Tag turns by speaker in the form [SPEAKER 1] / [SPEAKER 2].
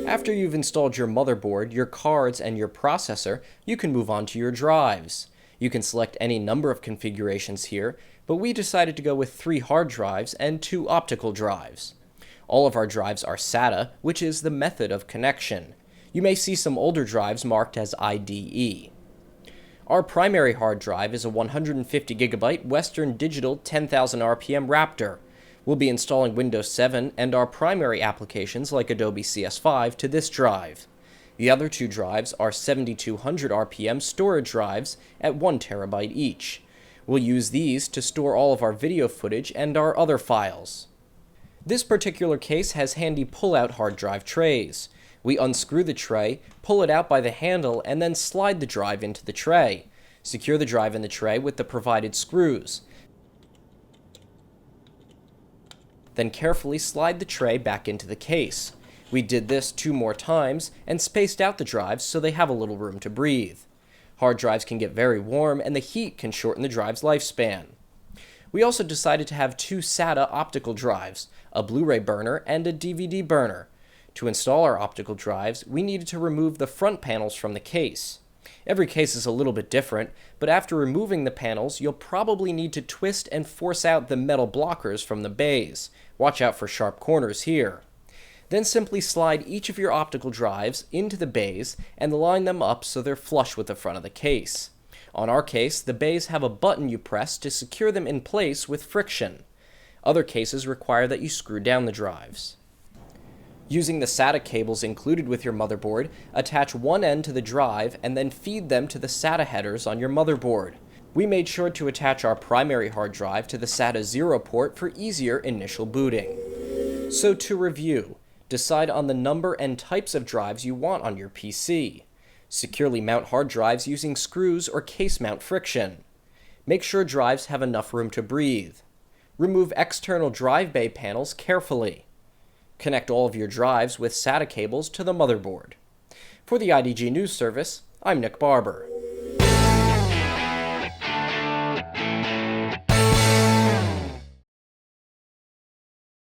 [SPEAKER 1] After you've installed your motherboard, your cards, and your processor, you can move on to your drives. You can select any number of configurations here, but we decided to go with 3 hard drives and 2 optical drives. All of our drives are SATA, which is the method of connection. You may see some older drives marked as IDE. Our primary hard drive is a 150GB Western Digital 10,000 RPM Raptor. We'll be installing Windows 7 and our primary applications like Adobe CS5 to this drive. The other 2 drives are 7200 RPM storage drives at 1TB each. We'll use these to store all of our video footage and our other files. This particular case has handy pull-out hard drive trays. We unscrew the tray, pull it out by the handle, and then slide the drive into the tray. Secure the drive in the tray with the provided screws. Then carefully slide the tray back into the case. We did this 2 more times and spaced out the drives so they have a little room to breathe. Hard drives can get very warm and the heat can shorten the drive's lifespan. We also decided to have 2 SATA optical drives, a Blu-ray burner and a DVD burner. To install our optical drives, we needed to remove the front panels from the case. Every case is a little bit different, but after removing the panels, you'll probably need to twist and force out the metal blockers from the bays. Watch out for sharp corners here. Then simply slide each of your optical drives into the bays and line them up so they're flush with the front of the case. On our case, the bays have a button you press to secure them in place with friction. Other cases require that you screw down the drives. Using the SATA cables included with your motherboard, attach one end to the drive and then feed them to the SATA headers on your motherboard. We made sure to attach our primary hard drive to the SATA 0 port for easier initial booting. So to review, decide on the number and types of drives you want on your PC. Securely mount hard drives using screws or case mount friction. Make sure drives have enough room to breathe. Remove external drive bay panels carefully. Connect all of your drives with SATA cables to the motherboard. For the IDG News Service, I'm Nick Barber.